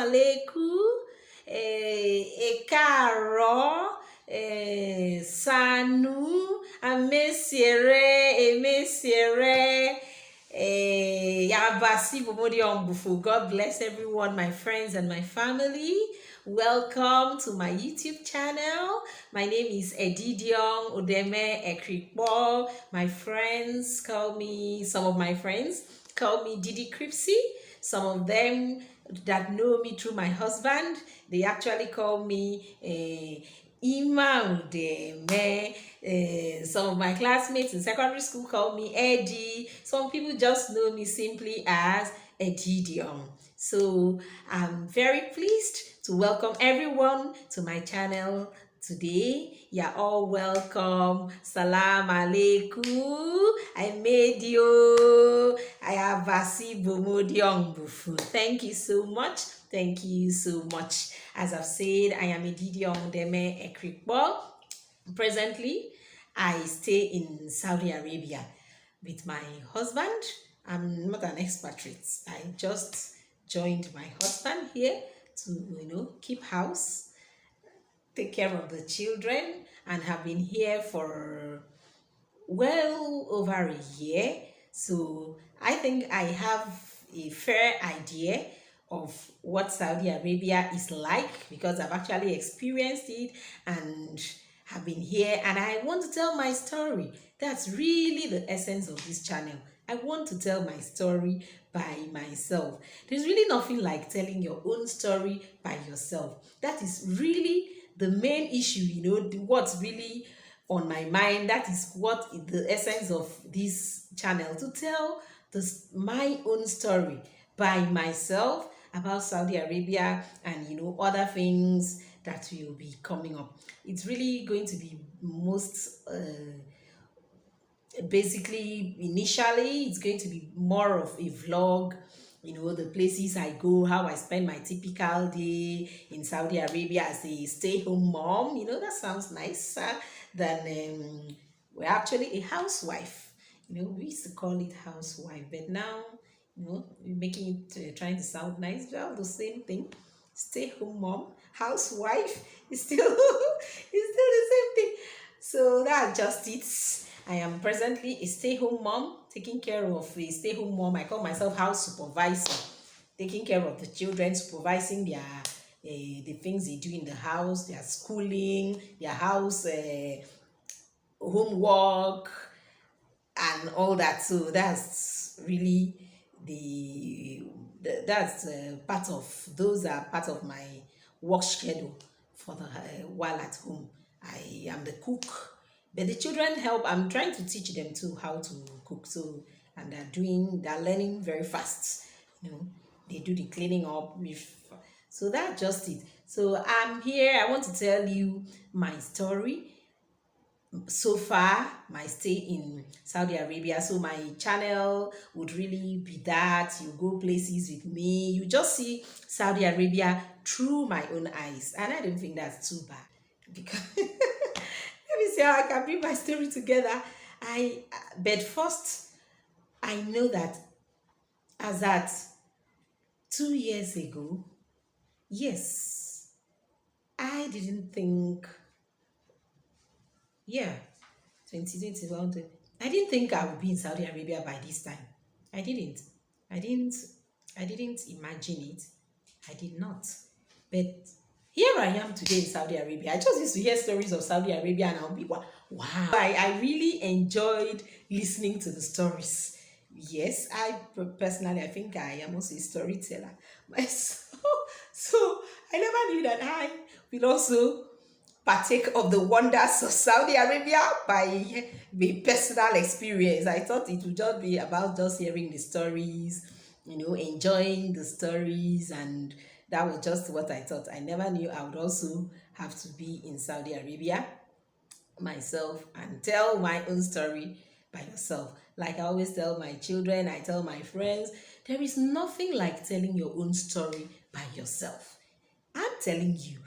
alaikum, ekaro, sanu, emesiere, yabasi bomodi ombufu. God bless everyone, my friends and my family. Welcome to my YouTube channel. My name is Edidiong Odeme Ekrikbo. Some of my friends call me Didi Cripsy. Some of them that know me through my husband, they actually call me Ima Udeme. Some of my classmates in secondary school call me Eddie. Some people just know me simply as Edidiong. So I'm very pleased to welcome everyone to my channel today. You're all welcome. Salam alaikum. I made you. I have Vasi Bomodiong Bufu. Thank you so much. Thank you so much. As I've said, I am Edidiong Deme Ekrikbo. Presently, I stay in Saudi Arabia with my husband. I'm not an expatriate. I just joined my husband here to keep house, take care of the children, and have been here for well over a year. So I think I have a fair idea of what Saudi Arabia is like because I've actually experienced it and have been here, and I want to tell my story. That's really the essence of this channel. I want to tell my story by myself. There's really nothing like telling your own story by yourself. That is really the main issue, what's really on my mind. That is what is the essence of this channel, to tell my own story by myself about Saudi Arabia and other things that will be coming up. It's really going to be most basically, initially it's going to be more of a vlog, the places I go, how I spend my typical day in Saudi Arabia as a stay-home mom. That sounds nicer than we're actually a housewife. We used to call it housewife, but now we're making it trying to sound nice. Well, the same thing. Stay-home mom, housewife is still it's still the same thing. So that's just it. I am presently a stay-home mom, taking care of a stay-home mom. I call myself house supervisor, taking care of the children, supervising their the things they do in the house, their schooling, their house homework, and all that. So that's really that's part of those are part of my work schedule for the while at home. I am the cook, but the children help. I'm trying to teach them too how to cook. So, and they're learning very fast. They do the cleaning up with. So that's just it. So I'm here. I want to tell you my story. So far, my stay in Saudi Arabia. So my channel would really be that you go places with me. You just see Saudi Arabia through my own eyes, and I don't think that's too bad because let me see how I can bring my story together. But first, I know that as at 2 years ago, yes, I didn't think. Yeah, 2021. I didn't think I would be in Saudi Arabia by this time. I didn't. I didn't imagine it. I did not. But here I am today in Saudi Arabia. I just used to hear stories of Saudi Arabia and I'll be wow. I really enjoyed listening to the stories. Yes, I personally, I think I am also a storyteller myself. So I never knew that I will also partake of the wonders of Saudi Arabia by the personal experience. I thought it would just be about just hearing the stories, enjoying the stories, and that was just what I thought. I never knew I would also have to be in Saudi Arabia myself and tell my own story by yourself. Like I always tell my children, I tell my friends, there is nothing like telling your own story by yourself. I'm telling you,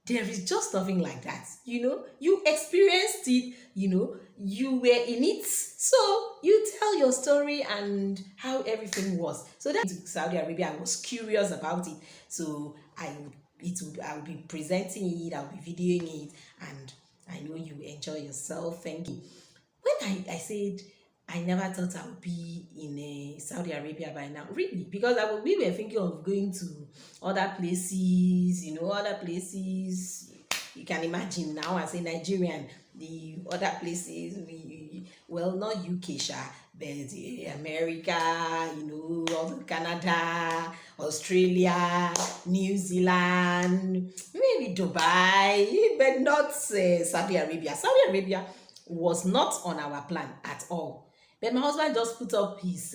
there is just nothing like that. You experienced it, you were in it. So you tell your story and how everything was. So that's Saudi Arabia. I was curious about it, so I'll be presenting it, I'll be videoing it, and I know you enjoy yourself. Thank you. When I said I never thought I would be in Saudi Arabia by now, really, because we were thinking of going to other places, other places. You can imagine now as a Nigerian, the other places, well, not UK, but America, also Canada, Australia, New Zealand, maybe Dubai, but not Saudi Arabia. Saudi Arabia was not on our plan at all. But my husband just put up his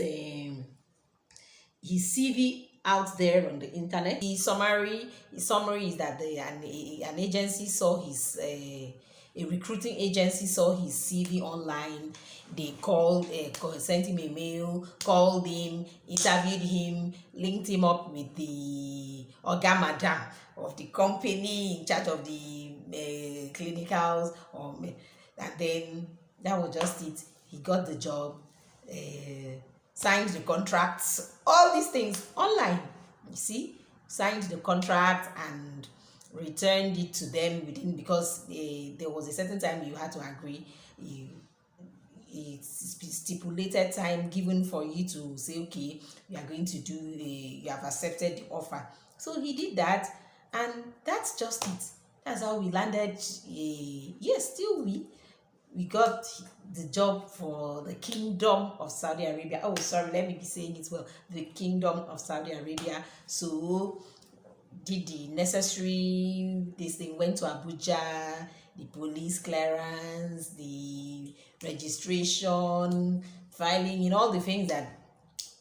CV out there on the internet. His summary is that an agency saw his a recruiting agency saw his CV online. They sent him a mail, called him, interviewed him, linked him up with the Oga Madam of the company in charge of the clinicals, and then that was just it. He got the job, signed the contracts, all these things online. You see, signed the contract and returned it to them because there was a certain time you had to agree. It's stipulated time given for you to say, okay, you are going to you have accepted the offer. So he did that, and that's just it. That's how we landed. Yes, still we got the job for the Kingdom of Saudi Arabia. Oh, sorry, let me be saying it well. The Kingdom of Saudi Arabia. So did the necessary this thing, went to Abuja, the police clearance, the registration, filing, all the things that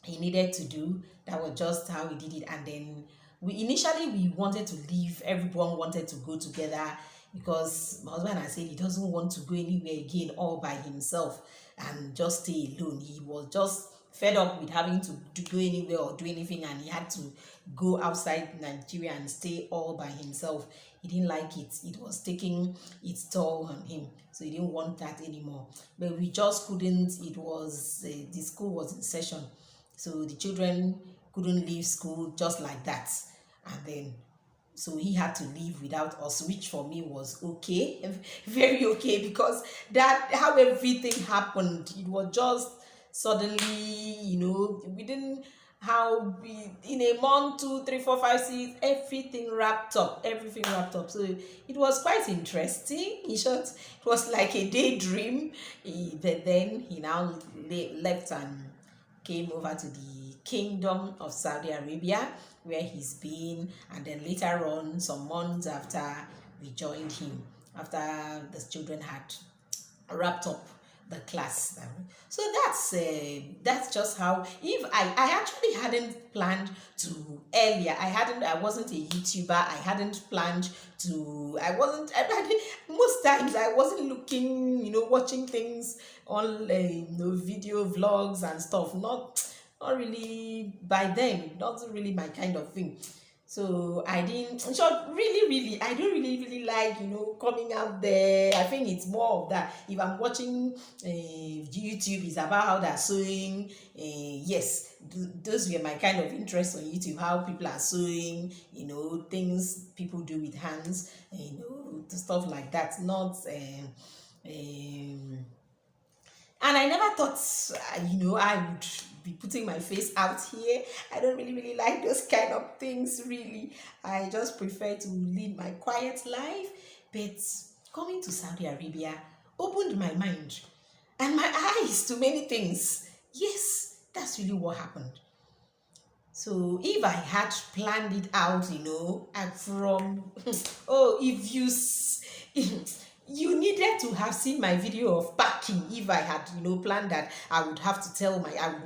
he needed to do. That was just how he did it. And then we wanted to leave. Everyone wanted to go together, because my husband has said he doesn't want to go anywhere again all by himself and just stay alone. He was just fed up with having to go anywhere or do anything, and he had to go outside Nigeria and stay all by himself. He didn't like it. It was taking its toll on him, so he didn't want that anymore. But we just couldn't. It was the school was in session, so the children couldn't leave school just like that, and then so he had to leave without us, which for me was okay, very okay, because that how everything happened. It was just suddenly, we didn't how we in a month, 2, 3, 4, 5, 6, everything wrapped up. So it was quite interesting. In short, it was like a daydream. But then he now left and came over to the Kingdom of Saudi Arabia, where he's been, and then later on, some months after, we joined him after the children had wrapped up the class. So that's just how. If I actually hadn't planned to earlier, I wasn't a YouTuber. I hadn't planned to. Most times I wasn't looking, watching things on video vlogs and stuff. Not really by then. Not really my kind of thing. So I didn't, in short, really, I don't really like, coming out there. I think it's more of that. If I'm watching YouTube, it's about how they're sewing. Yes, those were my kind of interest on YouTube, how people are sewing, things people do with hands, stuff like that. Not, and I never thought, I would be putting my face out here. I don't really like those kind of things, really. I just prefer to live my quiet life. But coming to Saudi Arabia opened my mind and my eyes to many things. Yes, that's really what happened. So if I had planned it out, and from, if you needed to have seen my video of packing. If I had, planned that I would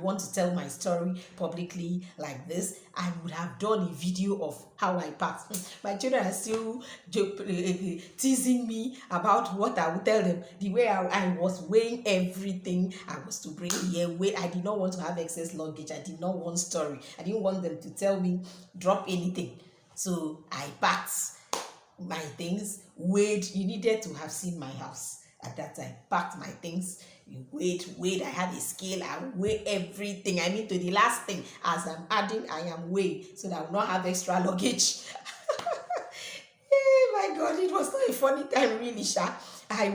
want to tell my story publicly like this, I would have done a video of how I packed. My children are still teasing me about what I would tell them. The way I was weighing everything I was to bring here. I did not want to have excess luggage. I did not want story. I didn't want them to tell me, drop anything. So I packed my things, weighed. You needed to have seen my house at that time. Packed my things, You wait. I had a scale. I weigh everything. I mean, to the last thing. As I'm adding, I am weighing so that I will not have extra luggage. Hey, my God, it was not a funny time, really, Sha. I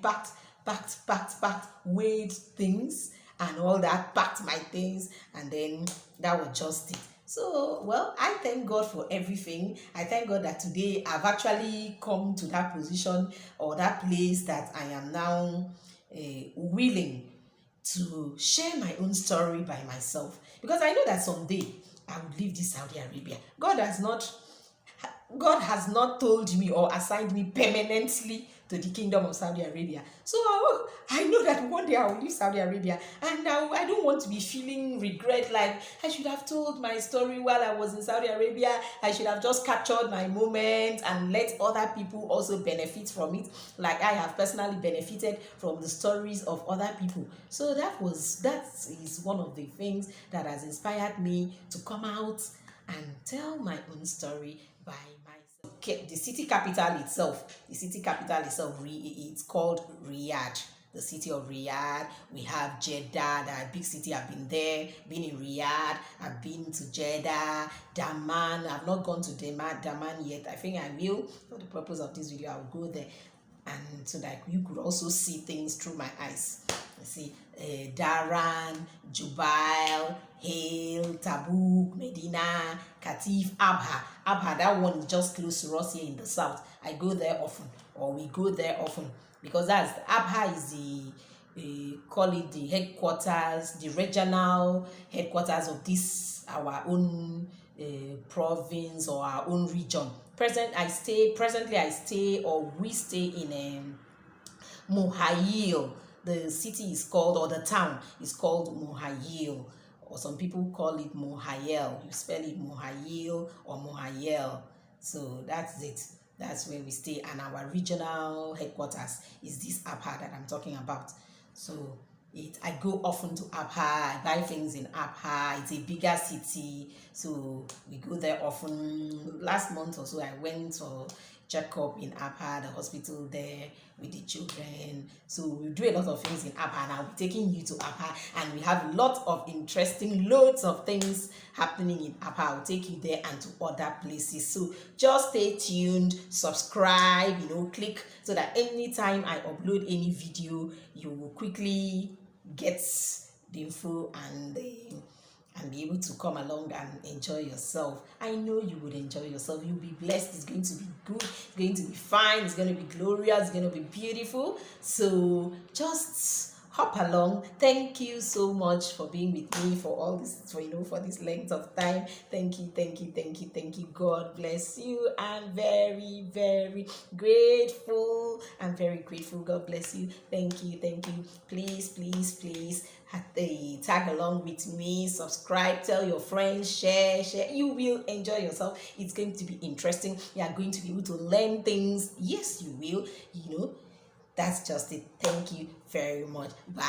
packed, weighed things and all that, packed my things, and then that was just it. So, well, I thank God for everything. I thank God that today I've actually come to that position or that place that I am now willing to share my own story by myself, because I know that someday I will leave this Saudi Arabia. God has not told me or assigned me permanently to the kingdom of Saudi Arabia. So I know that one day I will leave Saudi Arabia, and I don't want to be feeling regret like I should have told my story while I was in Saudi Arabia. I should have just captured my moment and let other people also benefit from it, like I have personally benefited from the stories of other people. So that is one of the things that has inspired me to come out and tell my own story by myself. Okay, the city capital itself, it's called Riyadh. The city of Riyadh. We have Jeddah, that big city. I've been there, been in Riyadh. I've been to Jeddah, Daman. I've not gone to Daman yet. I think I will. For the purpose of this video, I'll go there, and so that you could also see things through my eyes. You see, Daran, Jubail, Hale, Tabuk, Medina, Katif, Abha. Abha, that one is just close to us here in the south. I go there often, or we go there often, because Abha is call it the headquarters, the regional headquarters of this our own province or our own region. Presently I stay, or we stay in Mohayil. The city is called, or the town is called Mohayil, or some people call it Mohayel. You spell it Mohayil or Mohayel. So that's it. That's where we stay, and our regional headquarters is this Abha that I'm talking about. So I go often to Abha. I buy things in Abha. It's a bigger city, so we go there often. Last month or so, I went for checkup in Abha, the hospital there with the children. So we do a lot of things in Abha, and I'll be taking you to Abha, and we have lots of loads of things happening in Abha. I'll take you there and to other places. So just stay tuned, subscribe, click, so that anytime I upload any video, you will quickly get the info and be able to come along and enjoy yourself. I know you would enjoy yourself. You'll be blessed. It's going to be good. It's going to be fine. It's going to be glorious. It's going to be beautiful. So just hop along. Thank you so much for being with me for all this, for this length of time. Thank you. God bless you. I'm very, very grateful. I'm very grateful. God bless you. Thank you. Please tag along with me, subscribe, tell your friends, share. You will enjoy yourself. It's going to be interesting. You are going to be able to learn things. Yes, you will. That's just it. Thank you very much. Bye.